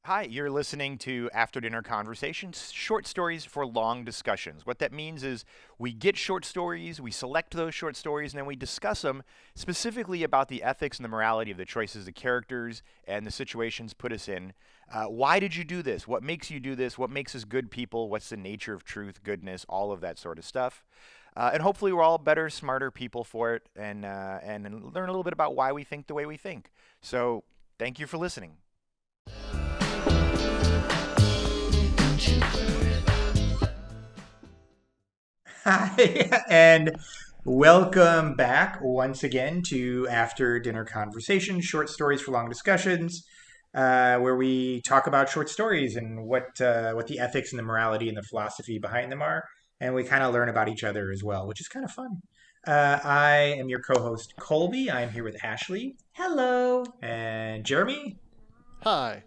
Hi, you're listening to After Dinner Conversations, short stories for long discussions. What that means is we get short stories, we select those short stories, and then we discuss them specifically about the ethics and the morality of the choices the characters and the situations put us in. Why did you do this? What makes you do this? What makes us good people? What's the nature of truth, goodness, all of that sort of stuff. And hopefully we're all better, smarter people for it and learn a little bit about why we think the way we think. So thank you for listening. Hi, and welcome back once again to After Dinner Conversations, short stories for long discussions, where we talk about short stories and what the ethics and the morality and the philosophy behind them are, and we kind of learn about each other as well, which is kind of fun. I am your co-host Colby. I'm here with Ashley. Hello. And Jeremy. Hi.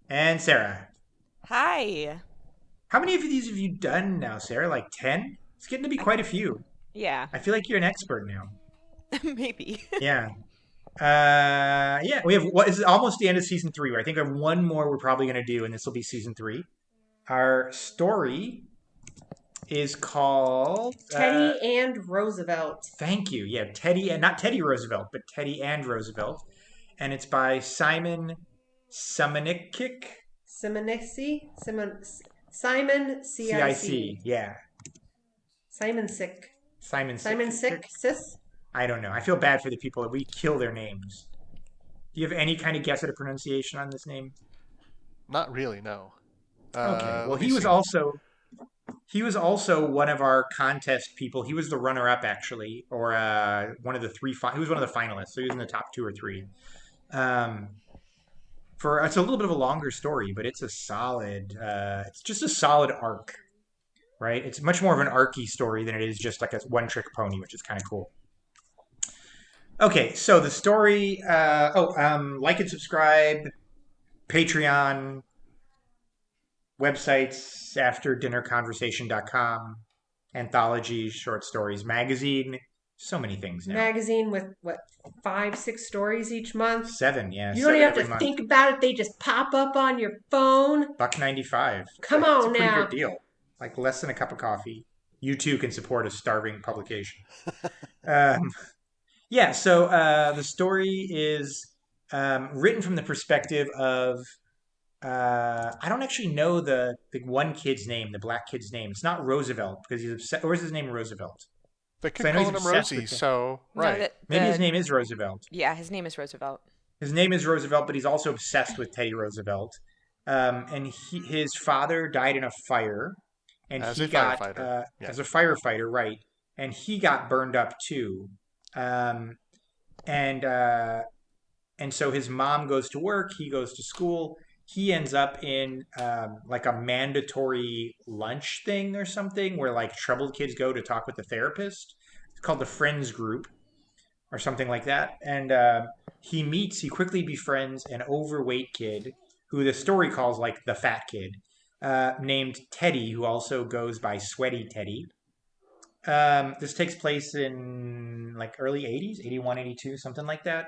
And Sarah. Hi. How many of these have you done now, Sarah? Like 10? It's getting to be quite a few. Yeah. I feel like you're an expert now. Maybe. Yeah. We have what is almost the end of season 3. I think we have one more we're probably going to do, and this will be season 3. Our story is called Teddy and Roosevelt. Thank you. Yeah, Teddy and not Teddy Roosevelt, but Teddy and Roosevelt, and it's by Simon Simoncic. Simon CIC. Yeah. Simon Sick. Simon Sick. Sis. I don't know. I feel bad for the people that we kill their names. Do you have any kind of guess at a pronunciation on this name? Not really, no. Okay. Well, he was also one of our contest people. He was the runner-up, actually, or one of the three. He was one of the finalists, so he was in the top 2 or 3. It's a little bit of a longer story, but it's a solid. It's just a solid arc, right? It's much more of an arcy story than it is just like a one-trick pony, which is kind of cool. Okay, so the story. Like and subscribe, Patreon, websites, afterdinnerconversation.com, anthologies, short stories, magazine, so many things now. Magazine with, 5-6 stories each month? 7, yeah. You don't even have to think about it. They just pop up on your phone. $1.95. Come on now. It's a pretty good deal. Like less than a cup of coffee. You too can support a starving publication. So the story is written from the perspective of I don't actually know the one kid's name, the black kid's name. It's not Roosevelt because he's upset. Or is his name Roosevelt? They keep calling him Rosie, so right. No, Maybe his name is Roosevelt. Yeah, his name is Roosevelt. His name is Roosevelt, but he's also obsessed with Teddy Roosevelt. And his father died in a fire, and As he a got firefighter. as a firefighter, right? And he got burned up too. And so his mom goes to work. He goes to school. He ends up in like a mandatory lunch thing or something where like troubled kids go to talk with the therapist. It's called the Friends Group or something like that. And he quickly befriends an overweight kid who the story calls like the fat kid named Teddy, who also goes by Sweaty Teddy. This takes place in like early 80s, 81, 82, something like that.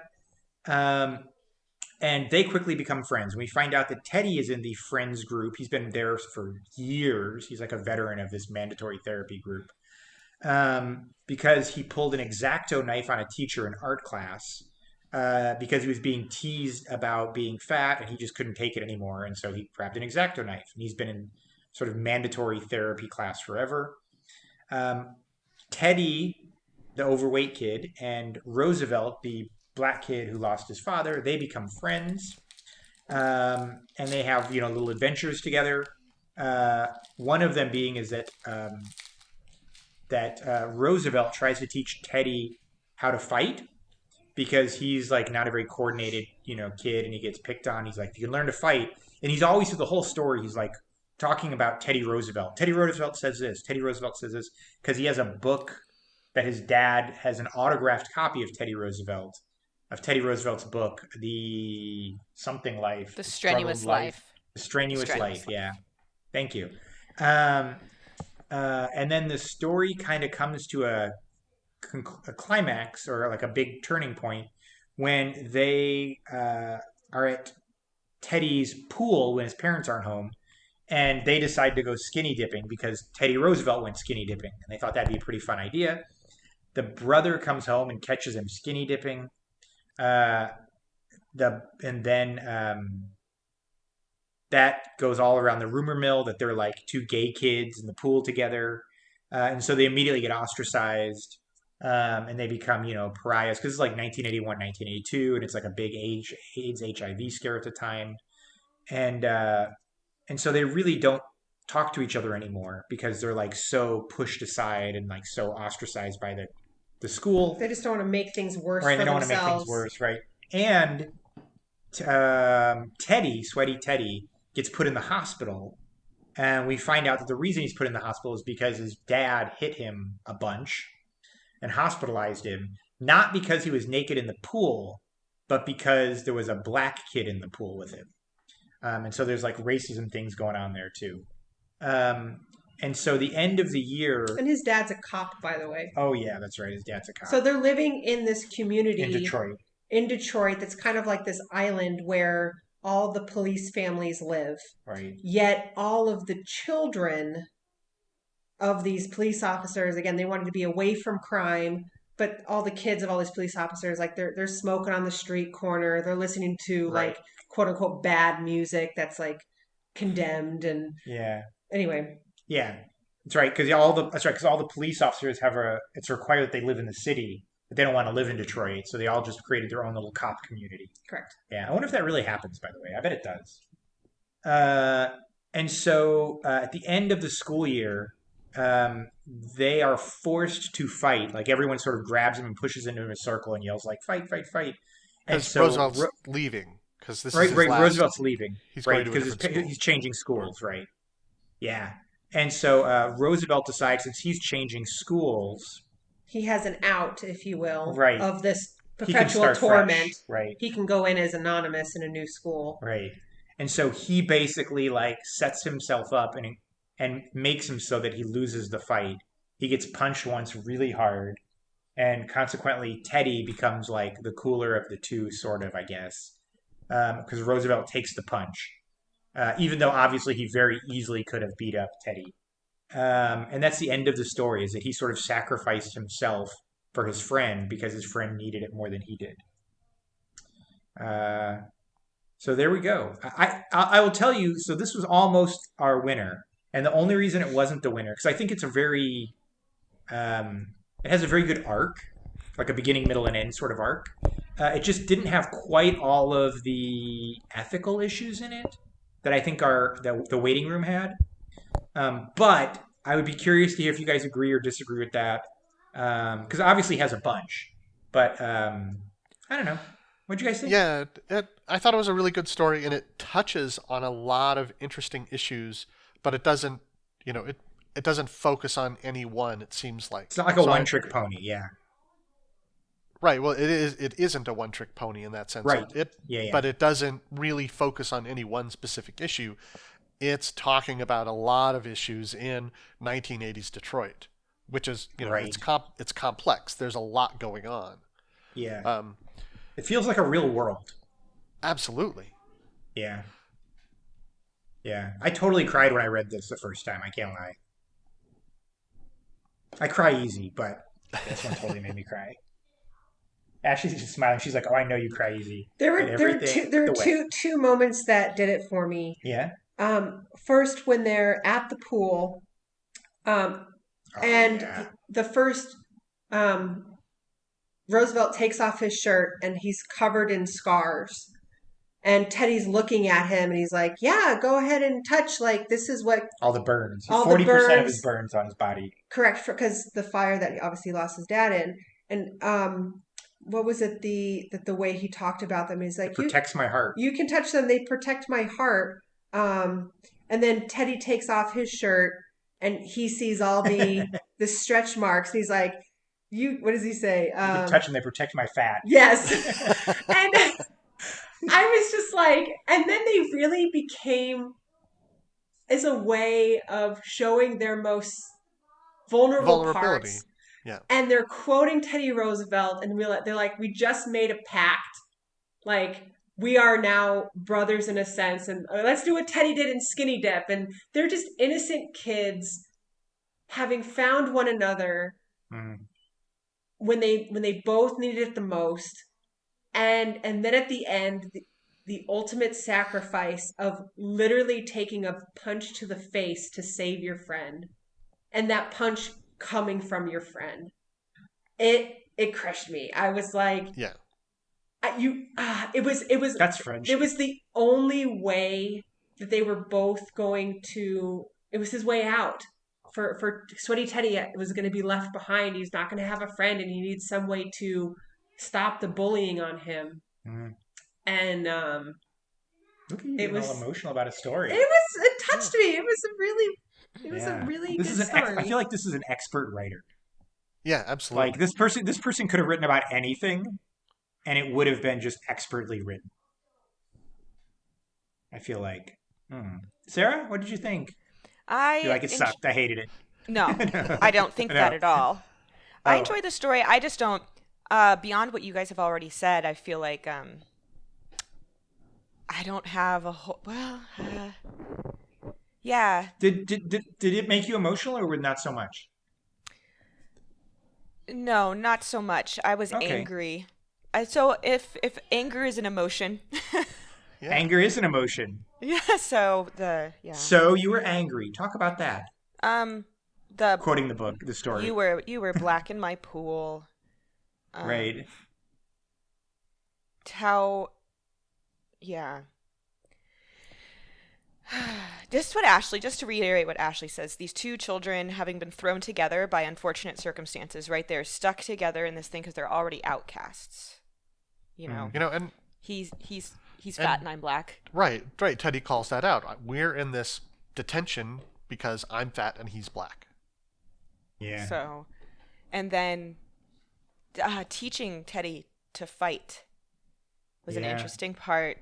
And they quickly become friends. And we find out that Teddy is in the Friends group. He's been there for years. He's like a veteran of this mandatory therapy group. Because he pulled an X-Acto knife on a teacher in art class because he was being teased about being fat and he just couldn't take it anymore. And so he grabbed an X-Acto knife. And he's been in sort of mandatory therapy class forever. Teddy, the overweight kid, and Roosevelt, the black kid who lost his father, they become friends, and they have little adventures together. One of them being is that Roosevelt tries to teach Teddy how to fight because he's like not a very coordinated kid, and he gets picked on. He's like, you can learn to fight, and he's always through the whole story he's like talking about Teddy Roosevelt. Teddy Roosevelt says this. Teddy Roosevelt says this because he has a book that his dad has an autographed copy of Teddy Roosevelt's book, The Something Life. The Strenuous Life. The Strenuous Life, yeah. Thank you. And then the story kind of comes to a climax or like a big turning point when they are at Teddy's pool when his parents aren't home, and they decide to go skinny dipping because Teddy Roosevelt went skinny dipping, and they thought that'd be a pretty fun idea. The brother comes home and catches him skinny dipping. Uh, and then that goes all around the rumor mill that they're like two gay kids in the pool together, and so they immediately get ostracized, and they become pariahs because it's like 1981, 1982, and it's like a big AIDS HIV scare at the time, and so they really don't talk to each other anymore because they're like so pushed aside and like so ostracized by the school. They just don't want to make things worse. Right, for they don't themselves. want to make things worse, right? And Sweaty Teddy, gets put in the hospital, and we find out that the reason he's put in the hospital is because his dad hit him a bunch and hospitalized him, not because he was naked in the pool, but because there was a black kid in the pool with him. And so there's like racism things going on there too. And so the end of the year... And his dad's a cop, by the way. Oh, yeah, that's right. His dad's a cop. So they're living in this community... In Detroit that's kind of like this island where all the police families live. Right. Yet all of the children of these police officers, again, they wanted to be away from crime, but all the kids of all these police officers, like they're smoking on the street corner. They're listening to like quote unquote bad music that's like condemned and anyway. Yeah, that's right. Because all the police officers it's required that they live in the city, but they don't want to live in Detroit, so they all just created their own little cop community. Correct. Yeah, I wonder if that really happens. By the way, I bet it does. And so at the end of the school year, they are forced to fight. Like everyone sort of grabs him and pushes him into a circle and yells like "fight, fight, fight!" And so Roosevelt's leaving because this is his last... Roosevelt's leaving. He's going to a different school. He's changing schools, right? Yeah. And so Roosevelt decides, since he's changing schools... He has an out, if you will, right. of this perpetual torment. Right. He can go in as anonymous in a new school. Right. And so he basically like sets himself up and makes him so that he loses the fight. He gets punched once really hard, and consequently Teddy becomes like the cooler of the two, sort of, I guess, because Roosevelt takes the punch. Even though obviously he very easily could have beat up Teddy. And that's the end of the story, is that he sort of sacrificed himself for his friend because his friend needed it more than he did. So there we go. I will tell you, so this was almost our winner. And the only reason it wasn't the winner, because I think it's a very, it has a very good arc, like a beginning, middle, and end sort of arc. It just didn't have quite all of the ethical issues in it that I think the Waiting Room had. But I would be curious to hear if you guys agree or disagree with that. Because obviously it has a bunch. But I don't know. What'd you guys think? Yeah, I thought it was a really good story, and it touches on a lot of interesting issues, but it doesn't, it doesn't focus on any one, it seems like. It's not like a one-trick pony, yeah. Right. Well, it isn't a one-trick pony in that sense. Right. But it doesn't really focus on any one specific issue. It's talking about a lot of issues in 1980s Detroit, which is, it's complex. There's a lot going on. Yeah. It feels like a real world. Absolutely. Yeah. Yeah. I totally cried when I read this the first time. I can't lie. I cry easy, but this one totally made me cry. Ashley's just smiling. She's like, "Oh, I know you cry easy." There were two moments that did it for me. Yeah. First, when they're at the pool, the first Roosevelt takes off his shirt and he's covered in scars, and Teddy's looking at him and he's like, "Yeah, go ahead and touch. Like this is what all the burns. 40% of his burns on his body. Correct, because the fire that he obviously lost his dad in, and what was it? The way he talked about them is like, it protects my heart. You can touch them; they protect my heart." And then Teddy takes off his shirt and he sees all the stretch marks. And he's like, what does he say? You can touch them; they protect my fat. Yes. And I was just like, and then they really became as a way of showing their most vulnerability. Parts. Yeah. And they're quoting Teddy Roosevelt, and they're like, "We just made a pact. Like, we are now brothers in a sense, and let's do what Teddy did in Skinny Dip. And they're just innocent kids having found one another when they both needed it the most. And then at the end, the ultimate sacrifice of literally taking a punch to the face to save your friend, and that punch coming from your friend. It crushed me. I was like, Yeah. It was That's friendship. It was the only way that they were both going to. It was his way out. For Sweaty Teddy, it was going to be left behind. He's not going to have a friend, and he needs some way to stop the bullying on him. And look at you getting all emotional about a story. It touched me. It was a really this good is an story. I feel like this is an expert writer. Yeah, absolutely. Like this person could have written about anything, and it would have been just expertly written. I feel like. Sarah, what did you think? It sucked. I hated it. No, I don't think that at all. I enjoyed the story. I just don't. Beyond what you guys have already said, I feel like I don't have a whole. Well, yeah. Did it make you emotional, or not so much? No, not so much. I was angry. So if anger is an emotion. Yeah. Anger is an emotion. Yeah. So So you were angry. Talk about that. Quoting the story. You were black in my pool. Right. Yeah. Just to reiterate what Ashley says, these two children having been thrown together by unfortunate circumstances, right? They're stuck together in this thing because they're already outcasts. And he's fat and I'm black. Right. Teddy calls that out. We're in this detention because I'm fat and he's black. Yeah. So, and then teaching Teddy to fight was an interesting part.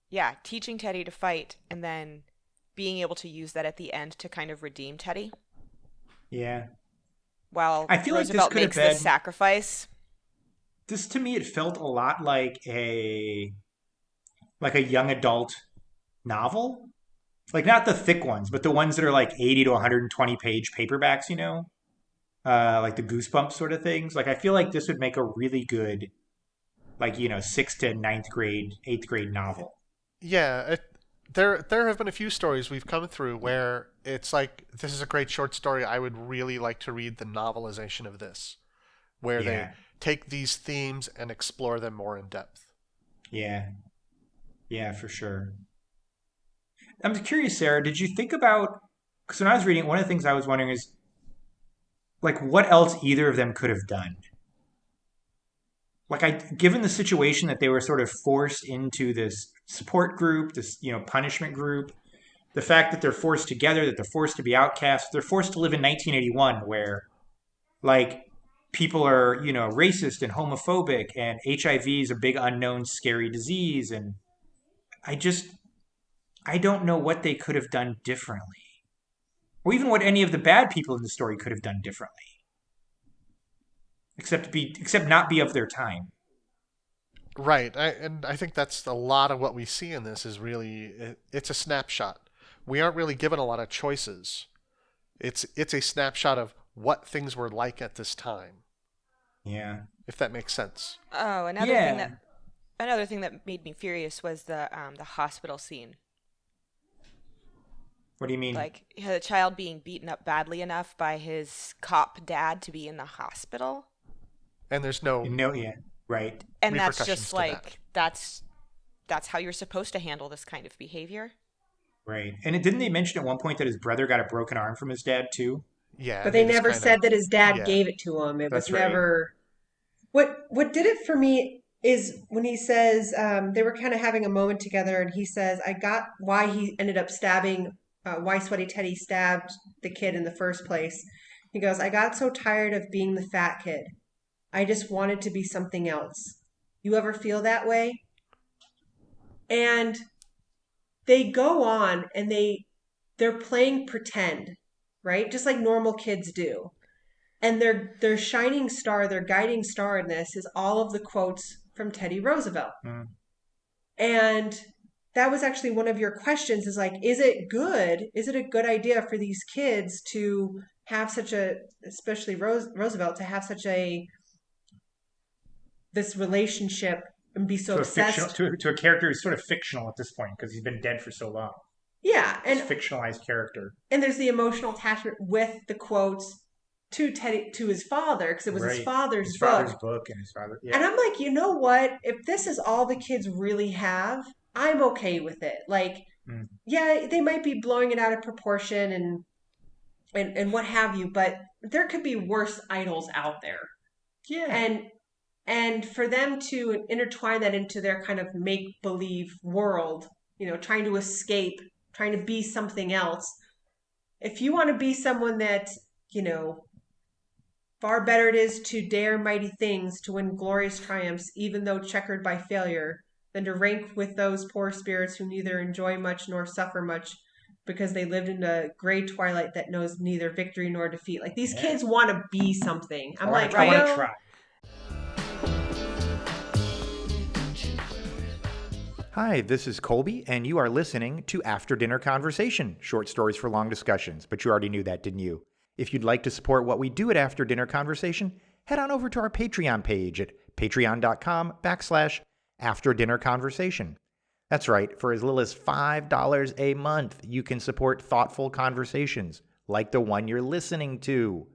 Yeah, teaching Teddy to fight and then being able to use that at the end to kind of redeem Teddy. Yeah. While I feel Roosevelt makes this sacrifice. This to me, it felt a lot like a young adult novel. Like not the thick ones, but the ones that are like 80 to 120 page paperbacks, like the Goosebumps sort of things. Like I feel like this would make a really good, 6th to 9th grade, 8th grade novel. Yeah, there have been a few stories we've come through where it's like, this is a great short story. I would really like to read the novelization of this, where they take these themes and explore them more in depth. Yeah. Yeah, for sure. I'm curious, Sarah, did you think about, because when I was reading it, one of the things I was wondering is, what else either of them could have done? Given the situation that they were sort of forced into this support group, this, punishment group, the fact that they're forced together, that they're forced to be outcast, they're forced to live in 1981 where, people are, racist and homophobic and HIV is a big unknown scary disease. And I don't know what they could have done differently. Or even what any of the bad people in the story could have done differently. Except not be of their time. Right. I think that's a lot of what we see in this is really, it's a snapshot. We aren't really given a lot of choices. It's a snapshot of what things were like at this time. Yeah. If that makes sense. Oh, another thing that made me furious was the hospital scene. What do you mean? Like the child being beaten up badly enough by his cop dad to be in the hospital. And there's no right. And that's just that's how you're supposed to handle this kind of behavior. Right. And didn't they mention at one point that his brother got a broken arm from his dad too? Yeah. But they never said that his dad gave it to him. It was never. What did it for me is when he says they were kind of having a moment together, and he says, "I got why he ended up stabbing, why Sweaty Teddy stabbed the kid in the first place." He goes, "I got so tired of being the fat kid. I just wanted to be something else. You ever feel that way?" And they go on and they're playing pretend, right? Just like normal kids do. And their shining star, their guiding star in this is all of the quotes from Teddy Roosevelt. Mm. And that was actually one of your questions, is like, is it good? Is it a good idea for these kids to have such a, especially Roosevelt, to have such this relationship and be so obsessed? To a character who's sort of fictional at this point because he's been dead for so long. Yeah. And it's a fictionalized character. And there's the emotional attachment with the quotes to Teddy, to his father, because it was his father's book and his father. Yeah. And I'm like, you know what? If this is all the kids really have, I'm okay with it. Like, yeah, they might be blowing it out of proportion and what have you, but there could be worse idols out there. Yeah. And for them to intertwine that into their kind of make-believe world, trying to escape, trying to be something else. If you want to be someone that, far better it is to dare mighty things, to win glorious triumphs, even though checkered by failure, than to rank with those poor spirits who neither enjoy much nor suffer much, because they lived in a gray twilight that knows neither victory nor defeat. Like, these kids want to be something. I want to try. Hi, this is Colby, and you are listening to After Dinner Conversation, short stories for long discussions. But you already knew that, didn't you? If you'd like to support what we do at After Dinner Conversation, head on over to our Patreon page at patreon.com/After Dinner Conversation. That's right, for as little as $5 a month, you can support thoughtful conversations like the one you're listening to.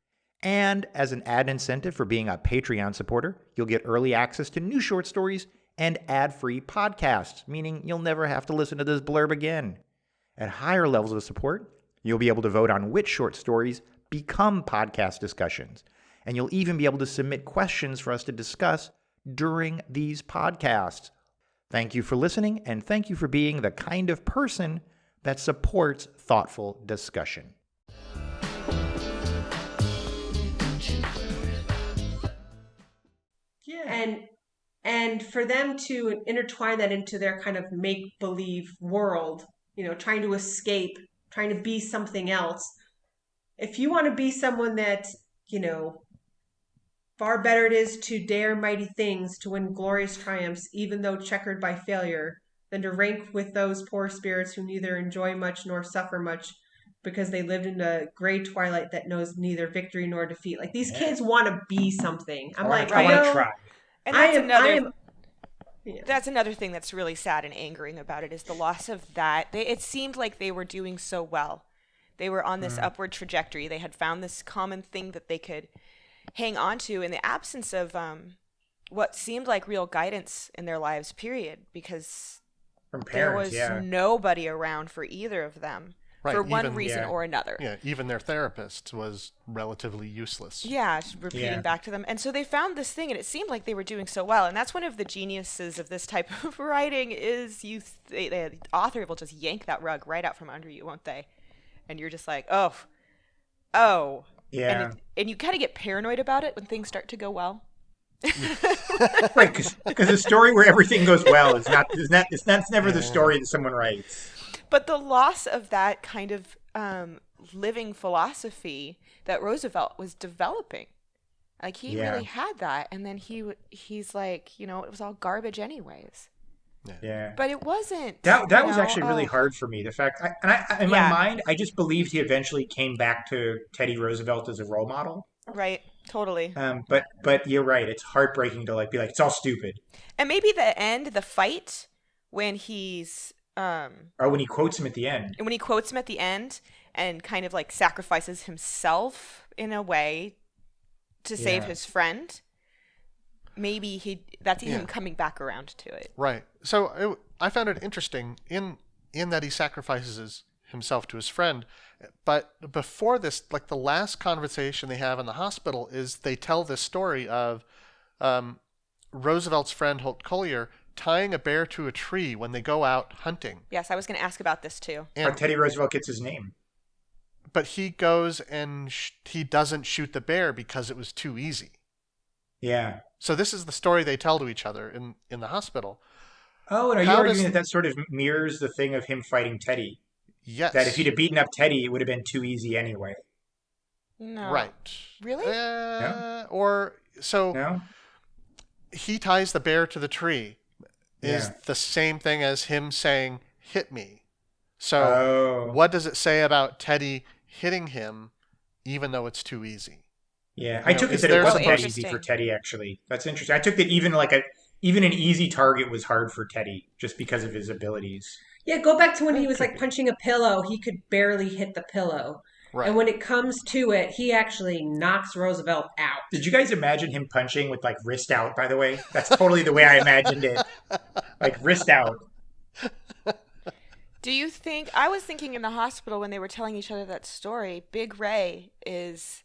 And as an added incentive for being a Patreon supporter, you'll get early access to new short stories and ad-free podcasts, meaning you'll never have to listen to this blurb again. At higher levels of support, you'll be able to vote on which short stories become podcast discussions, and you'll even be able to submit questions for us to discuss during these podcasts. Thank you for listening, and thank you for being the kind of person that supports thoughtful discussion. Yeah. And for them to intertwine that into their kind of make-believe world, trying to escape, trying to be something else. If you want to be someone that, far better it is to dare mighty things, to win glorious triumphs, even though checkered by failure, than to rank with those poor spirits who neither enjoy much nor suffer much, because they lived in a gray twilight that knows neither victory nor defeat. Like, these kids want to be something. I want to try. And that's another thing that's really sad and angering about it, is the loss of that. It seemed like they were doing so well. They were on this upward trajectory. They had found this common thing that they could hang on to in the absence of what seemed like real guidance in their lives, period, because from parents, there was nobody around for either of them. Right, for one reason or another. Yeah, even their therapist was relatively useless. Yeah, repeating back to them. And so they found this thing, and it seemed like they were doing so well. And that's one of the geniuses of this type of writing is the author will just yank that rug right out from under you, won't they? And you're just like, oh. Yeah. And you kind of get paranoid about it when things start to go well. Right, because a story where everything goes well is never the story that someone writes. But the loss of that kind of living philosophy that Roosevelt was developing, like he really had that, and then he's like, it was all garbage anyways. Yeah. But it wasn't. That was actually really hard for me. The fact, in my mind, I just believed he eventually came back to Teddy Roosevelt as a role model. Right. Totally. But you're right. It's heartbreaking to be like, it's all stupid. And maybe the fight when he's. Or when he quotes him at the end. And when he quotes him at the end and kind of like sacrifices himself in a way to save his friend, maybe that's him coming back around to it. Right. So I found it interesting in that he sacrifices himself to his friend. But before this, like the last conversation they have in the hospital is they tell this story of Roosevelt's friend Holt Collier tying a bear to a tree when they go out hunting. Yes, I was going to ask about this too. How Teddy Roosevelt gets his name. But he goes and he doesn't shoot the bear because it was too easy. Yeah. So this is the story they tell to each other in the hospital. Oh, and are you arguing that sort of mirrors the thing of him fighting Teddy? Yes. That if he'd have beaten up Teddy, it would have been too easy anyway. No. Right. Really? No? Or so No? he ties the bear to the tree is Yeah. the same thing as him saying, hit me. So Oh. what does it say about Teddy hitting him even though it's too easy? Yeah. You I know, took it is that it there wasn't that supposed- easy for Interesting. Teddy, actually. That's interesting. I took that even an easy target was hard for Teddy just because of his abilities. Yeah, go back to when he That was could like be. punching a pillow. He could barely hit the pillow. Right. And when it comes to it, he actually knocks Roosevelt out. Did you guys imagine him punching with like wrist out, by the way? That's totally the way I imagined it. Like wrist out. Do you think, I was thinking in the hospital when they were telling each other that story, Big Ray is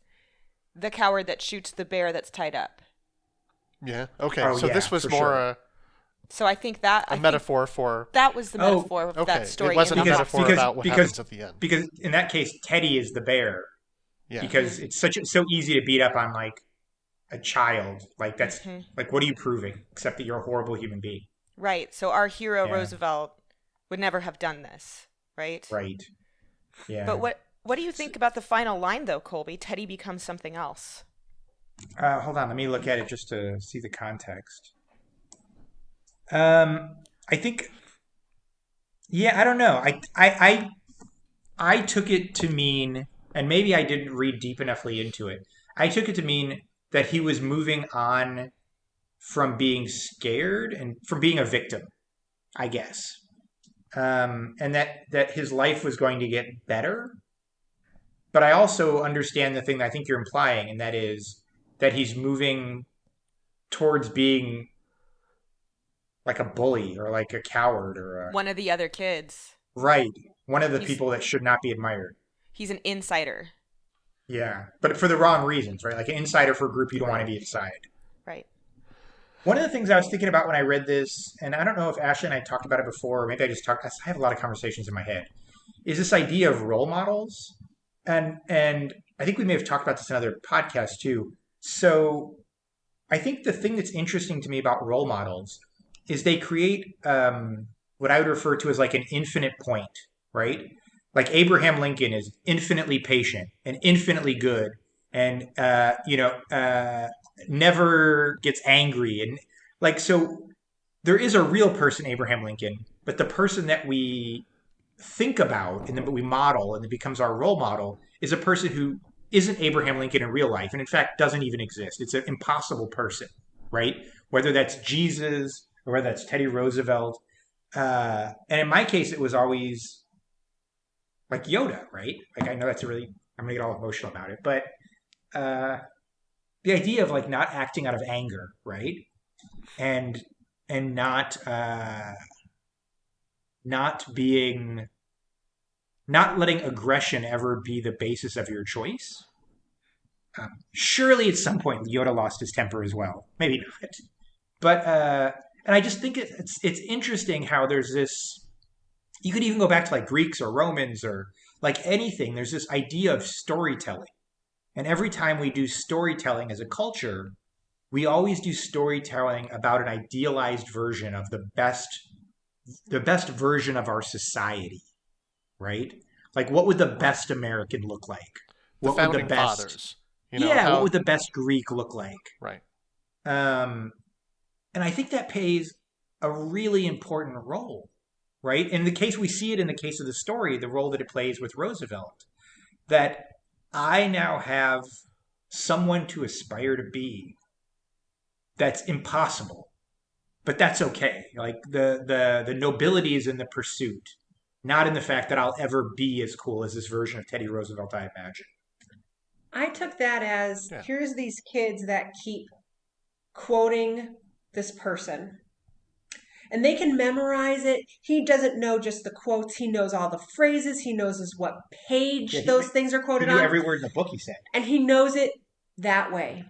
the coward that shoots the bear that's tied up. Yeah. Okay. Oh, so yeah, this was for more sure. So I think that a metaphor for. that was the Oh, metaphor of Okay. that story. It wasn't in a the metaphor hospital. about what happens at the end. Because in that case, Teddy is the bear. Yeah. Because it's so easy to beat up on like a child. Like that's like, what are you proving except that you're a horrible human being? Right. So our hero Yeah. Roosevelt would never have done this, right? Right. Yeah. But what do you think about the final line though, Colby? Teddy becomes something else. Hold on, let me look at it just to see the context. I think, yeah, I don't know. I took it to mean, and maybe I didn't read deep enoughly into it. I took it to mean that he was moving on from being scared and from being a victim, I guess, and that his life was going to get better. But I also understand the thing that I think you're implying, and that is that he's moving towards being like a bully or like a coward or One of the other kids. right, one of the He's- people that should not be admired. He's an insider. Yeah, but for the wrong reasons, right? Like an insider for a group you don't want to be inside. Right. One of the things I was thinking about when I read this, and I don't know if Ashley and I talked about it before, or maybe I just talked. I have a lot of conversations in my head. Is this idea of role models, and I think we may have talked about this in other podcasts too. So I think the thing that's interesting to me about role models is they create what I would refer to as like an infinite point, right? Like Abraham Lincoln is infinitely patient and infinitely good, and never gets angry, and like so. There is a real person, Abraham Lincoln, but the person that we think about and then we model and it becomes our role model is a person who isn't Abraham Lincoln in real life, and in fact doesn't even exist. It's an impossible person, right? Whether that's Jesus or whether that's Teddy Roosevelt. And in my case, it was always like Yoda, right? Like I know I'm gonna get all emotional about it, but the idea of like not acting out of anger, right? And not letting aggression ever be the basis of your choice. Surely at some point Yoda lost his temper as well. Maybe not. But and I just think it's interesting how there's this. You could even go back to like Greeks or Romans or like anything. There's this idea of storytelling, and every time we do storytelling as a culture, we always do storytelling about an idealized version of the best version of our society, right? Like, what would the best American look like? The What founding would the best, fathers. what would the best Greek look like? Right. And I think that plays a really important role, right? In the case we see it in the case of the story, the role that it plays with Roosevelt, that I now have someone to aspire to be. That's impossible, but that's okay. Like the nobility is in the pursuit, not in the fact that I'll ever be as cool as this version of Teddy Roosevelt I imagine. I took that as Yeah. here's these kids that keep quoting this person. And they can memorize it. He doesn't know just the quotes. He knows all the phrases. He knows what page those things are He quoted knew on. every word in the book he said. And he knows it that way.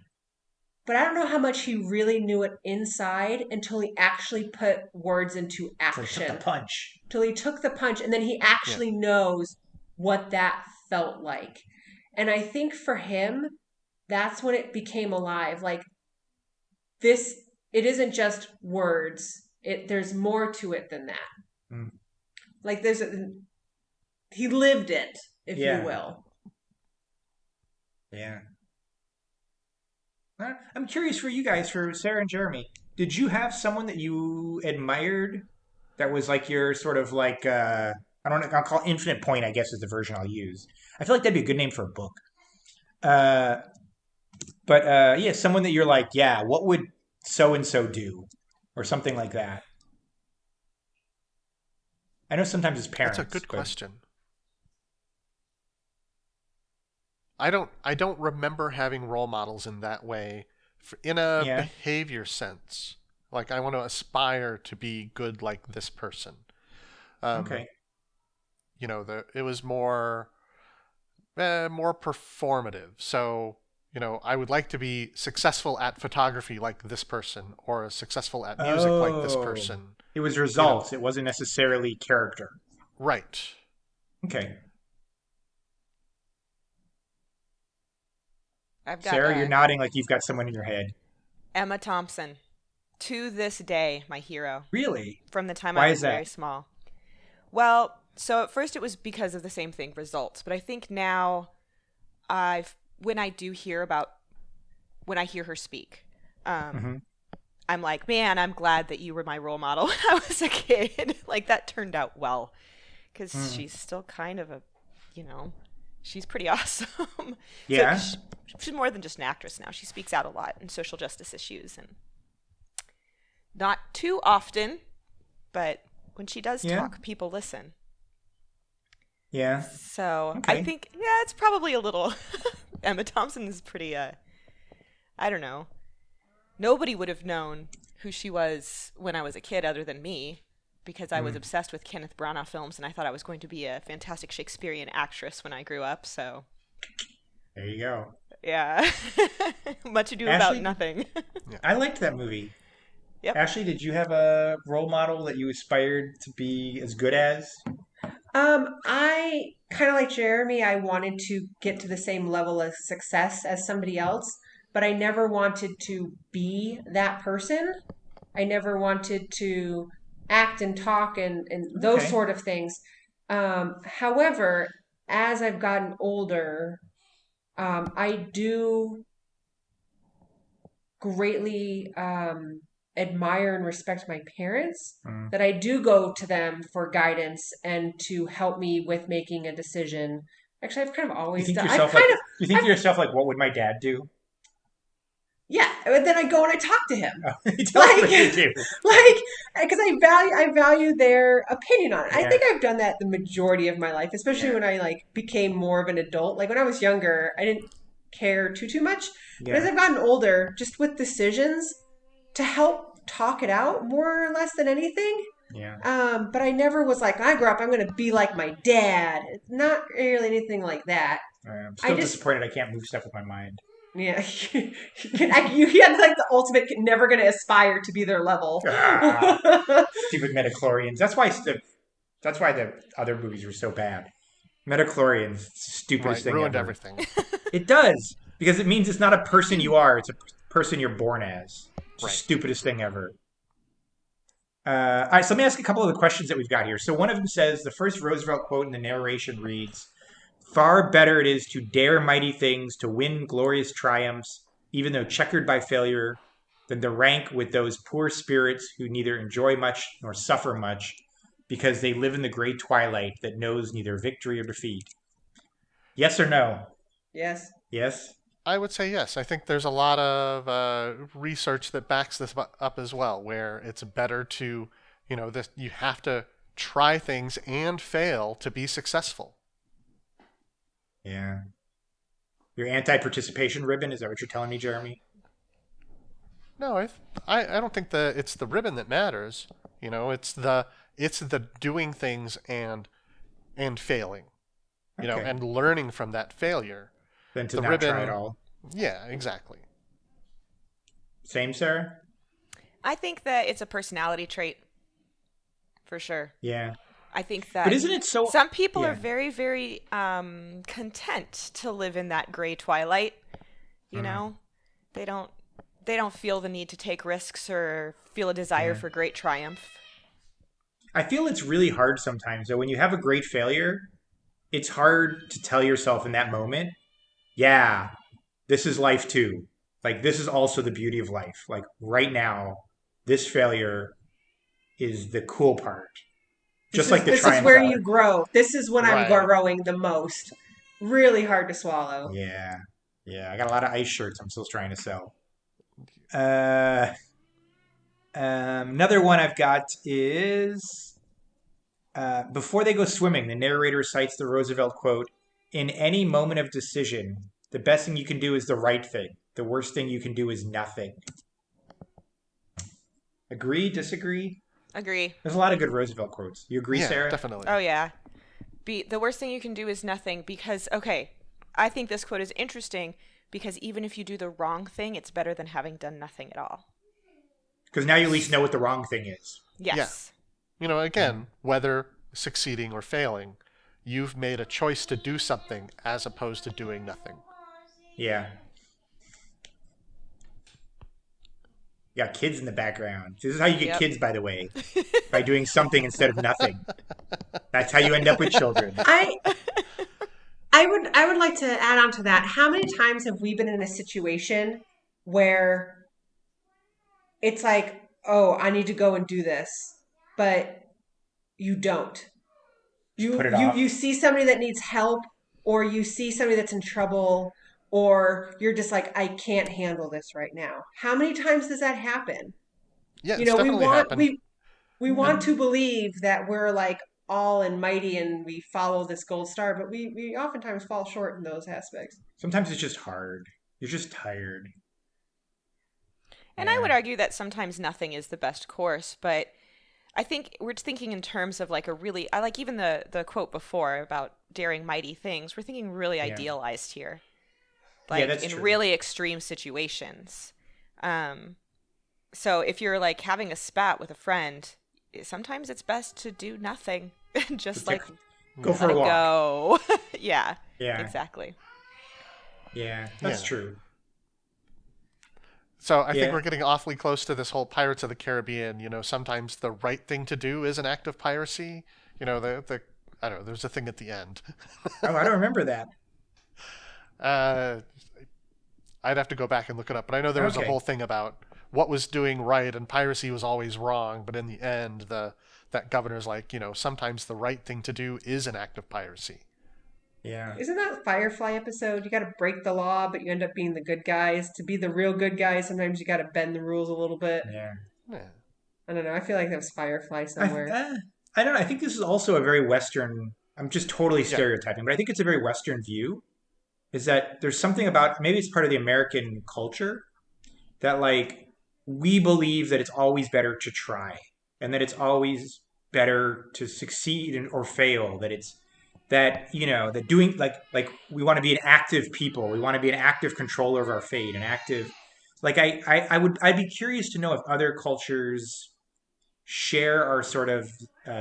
But I don't know how much he really knew it inside until he actually put words into So he took action. the punch. Till he took the punch, and then he actually knows what that felt like. And I think for him, that's when it became alive. Like this, it isn't just words. There's more to it than that. Mm. Like he lived it, if Yeah. you will. Yeah. I'm curious for you guys, for Sarah and Jeremy. Did you have someone that you admired that was like your sort of like I don't know, I'll call Infinite Point, I guess is the version I'll use. I feel like that'd be a good name for a book. Uh, but yeah, someone that you're like, yeah, what would so and so do, or something like that. I know sometimes it's parents. That's a good but question. I don't remember having role models in that way, in a Yeah. behavior sense. Like I want to aspire to be good like this person. Okay. You know, it was more performative. So, you know, I would like to be successful at photography like this person, or successful at music like this Oh. person. It was results. It wasn't necessarily character. Right. Okay. I've got Sarah, you're nodding like you've got someone in your head. Emma Thompson. To this day, my hero. Really? From the time Why I is was that? very small. Well, so at first it was because of the same thing, results. But I think now, when I hear her speak, Mhm. I'm like, man, I'm glad that you were my role model when I was a kid. Like that turned out well, because she's still kind of she's pretty awesome. Yeah. So she's more than just an actress now. She speaks out a lot in social justice issues, and not too often, but when she does Yeah. talk, people listen. Yeah. So Okay. I think, yeah, it's probably a little. Emma Thompson is pretty. I don't know. Nobody would have known who she was when I was a kid, other than me, because I was obsessed with Kenneth Branagh films, and I thought I was going to be a fantastic Shakespearean actress when I grew up. So There you go. yeah, much ado Ashley? about nothing. I liked that movie. Yep. Ashley, did you have a role model that you aspired to be as good as? I kind of like Jeremy. I wanted to get to the same level of success as somebody else, but I never wanted to be that person. I never wanted to act and talk and those Okay. sort of things. However, as I've gotten older, I do greatly admire and respect my parents, Mm. that I do go to them for guidance and to help me with making a decision. Actually, I've kind of You always think to done. yourself like you think to yourself like, what would my dad do? Yeah, but then I go and I talk to him, You tell me what Like- to do. like because I value their opinion on it. I Yeah. think I've done that the majority of my life, especially Yeah. when I like became more of an adult. Like when I was younger, I didn't care too much. But as Yeah. I've gotten older, just with decisions, to help talk it out more or less than anything. Yeah. But I never was like, when I grow up, I'm going to be like my dad. It's not really anything like that. I'm still just- disappointed I can't move stuff with my mind. Yeah, you had like the ultimate, never going to aspire to be their level. Stupid metachlorians. That's why the other movies were so bad. Metachlorians, stupidest Right. thing Ruined ever. everything. It does, because it means it's not a person you are; it's a person you're born as. It's the Right. stupidest thing ever. All right, so let me ask a couple of the questions that we've got here. So one of them says, the first Roosevelt quote in the narration reads, "Far better it is to dare mighty things, to win glorious triumphs, even though checkered by failure, than to rank with those poor spirits who neither enjoy much nor suffer much, because they live in the great twilight that knows neither victory or defeat." Yes or no? Yes. Yes? I would say yes. I think there's a lot of research that backs this up as well, where it's better to, you have to try things and fail to be successful. Yeah. Your anti-participation ribbon, is that what you're telling me, Jeremy? No, I don't think that it's the ribbon that matters. It's the doing things and failing, Okay. and learning from that failure. Then to the not ribbon- try at all. Yeah, exactly. Same, Sarah? I think that it's a personality trait, for sure. Yeah. I think that But isn't it so... some people Yeah. are very, very content to live in that gray twilight. You know, they don't feel the need to take risks or feel a desire for great triumph. I feel it's really hard sometimes. So when you have a great failure, it's hard to tell yourself in that moment, yeah, this is life too. Like, this is also the beauty of life. Like, right now, this failure is the cool part. Just like the this triumph is where part. you grow. This is when I'm Right. growing the most. Really hard to swallow. Yeah. Yeah. I got a lot of ice shirts I'm still trying to sell. Another one I've got is before they go swimming, the narrator cites the Roosevelt quote, "In any moment of decision, the best thing you can do is the right thing. The worst thing you can do is nothing." Agree? Disagree? Agree. There's a lot of good Roosevelt quotes. You agree, Yeah, Sarah? definitely. Oh yeah. The worst thing you can do is nothing, because okay, I think this quote is interesting because even if you do the wrong thing, it's better than having done nothing at all. Because now you at least know what the wrong thing is. Yes. Again, whether succeeding or failing, you've made a choice to do something as opposed to doing nothing. Yeah. You got kids in the background. This is how you get kids, by the way, by doing something instead of nothing. That's how you end up with children. I would like to add on to that. How many times have we been in a situation where it's like, oh, I need to go and do this, but you don't. Put it off. You see somebody that needs help, or you see somebody that's in trouble, or you're just like, I can't handle this right now. How many times does that happen? Yeah, You it's know, definitely happened. we want to believe that we're like all and mighty and we follow this gold star, but we oftentimes fall short in those aspects. Sometimes it's just hard. You're just tired. And I would argue that sometimes nothing is the best course, but I think we're thinking in terms of like I like even the quote before about daring mighty things. We're thinking really idealized here. Like that's in true. really extreme situations. So if you're like having a spat with a friend, sometimes it's best to do nothing. Just like go for let a it walk. go. Yeah. Yeah. Exactly. Yeah, that's Yeah. true. So I think we're getting awfully close to this whole Pirates of the Caribbean. Sometimes the right thing to do is an act of piracy. I don't know. There's a thing at the end. Oh, I don't remember that. I'd have to go back and look it up, but I know there was a whole thing about what was doing right and piracy was always wrong. But in the end, that governor's like, sometimes the right thing to do is an act of piracy. Yeah. Isn't that Firefly episode? You got to break the law, but you end up being the good guys. To be the real good guys, sometimes you got to bend the rules a little bit. Yeah. I don't know. I feel like that was Firefly somewhere. I don't know. I think this is also a very Western. I'm just totally stereotyping, but I think it's a very Western view. Is that there's something about, maybe it's part of the American culture, that like we believe that it's always better to try, and that it's always better to succeed or fail. That it's that that doing like we want to be an active people. We want to be an active controller of our fate, an active. Like I'd be curious to know if other cultures share our sort of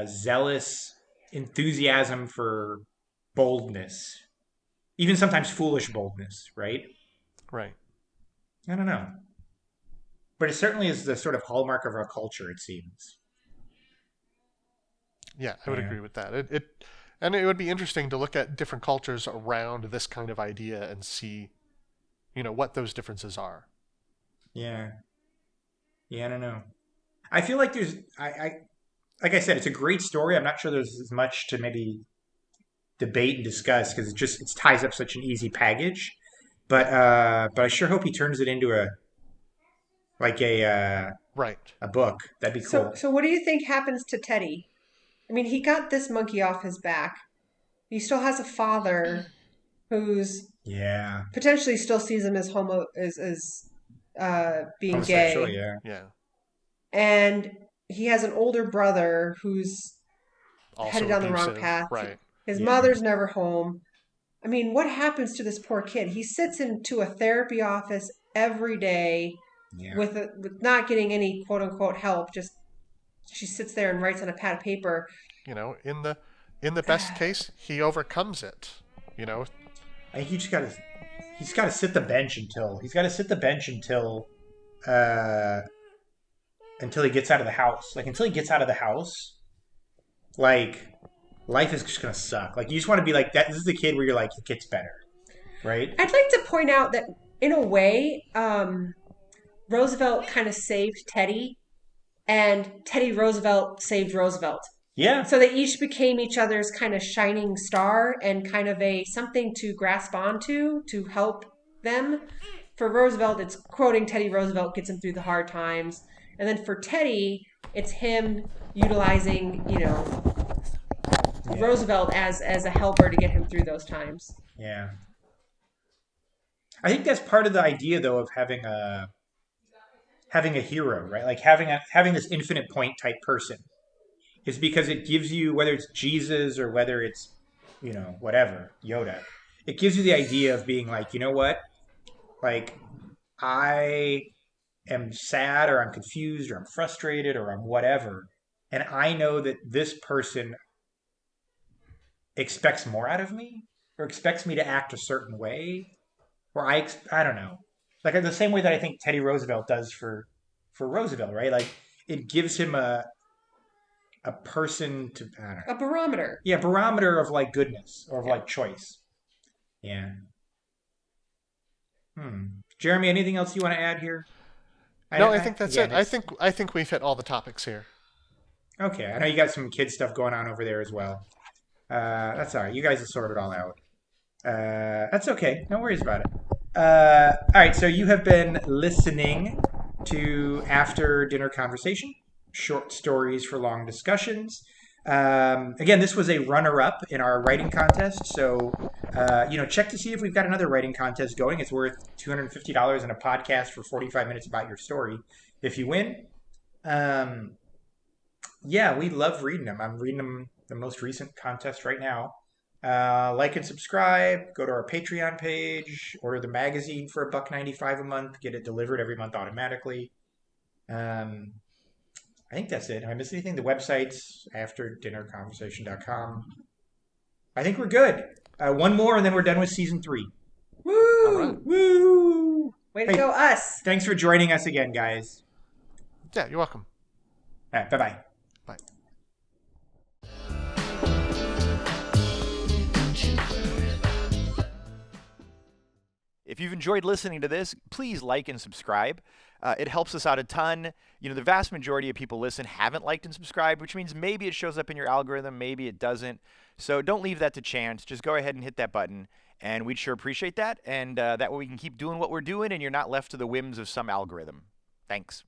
zealous enthusiasm for boldness, even sometimes foolish boldness, right? Right. I don't know. But it certainly is the sort of hallmark of our culture, it seems. Yeah, I would agree with that. And it would be interesting to look at different cultures around this kind of idea and see, what those differences are. Yeah. Yeah, I don't know. I feel like there's, like I said, it's a great story. I'm not sure there's as much to maybe debate and discuss because it ties up such an easy package. But I sure hope he turns it into a book. That'd be cool. So what do you think happens to Teddy? I mean, he got this monkey off his back. He still has a father who's potentially still sees him as being homosexual, gay. Yeah. And he has an older brother who's Also headed down abusive, the wrong path. Right. His mother's never home. I mean, what happens to this poor kid? He sits into a therapy office every day with not getting any quote unquote help. Just she sits there and writes on a pad of paper. In the best case, he overcomes it. I think he's got to sit the bench until he gets out of the house. Like until he gets out of the house, like life is just gonna suck. Like you just want to be like that. This is the kid where you're like, it gets better, right? I'd like to point out that in a way, Roosevelt kind of saved Teddy, and Teddy Roosevelt saved Roosevelt. Yeah. So they each became each other's kind of shining star and kind of a something to grasp onto to help them. For Roosevelt, it's quoting Teddy Roosevelt gets him through the hard times. And then for Teddy, it's him utilizing, Roosevelt as a helper to get him through those times. Yeah. I think that's part of the idea, though, of having a hero, right? Like having this infinite point type person is because it gives you, whether it's Jesus or whether it's, whatever, Yoda, it gives you the idea of being like, you know what? Like, I am sad or I'm confused or I'm frustrated or I'm whatever. And I know that this person expects more out of me or expects me to act a certain way. Or I don't know. Like the same way that I think Teddy Roosevelt does for Roosevelt, right? Like it gives him a person to, I don't know. A barometer. Yeah, barometer of like goodness or of like choice. Yeah. Jeremy, anything else you want to add here? No, I think that's it. I think we've hit all the topics here. Okay, I know you got some kid stuff going on over there as well. That's all right. You guys have sorted it all out. That's okay. No worries about it. All right, so you have been listening to After Dinner Conversation, short stories for long discussions. Again, this was a runner-up in our writing contest, so check to see if we've got another writing contest going. It's worth $250 in a podcast for 45 minutes about your story if you win. Yeah, we love reading them. I'm reading them, the most recent contest right now. Like and subscribe, go to our Patreon page, order the magazine for $1.95 a month, get it delivered every month automatically. I think that's it. Have I missed anything? The website's afterdinnerconversation.com. I think we're good. One more and then we're done with season 3. Woo! All right. Woo! Way to go, us. Thanks for joining us again, guys. Yeah, you're welcome. All right, bye-bye. Bye. If you've enjoyed listening to this, please like and subscribe. It helps us out a ton. The vast majority of people haven't liked and subscribed, which means maybe it shows up in your algorithm, maybe it doesn't. So don't leave that to chance. Just go ahead and hit that button, and we'd sure appreciate that. And that way we can keep doing what we're doing, and you're not left to the whims of some algorithm. Thanks.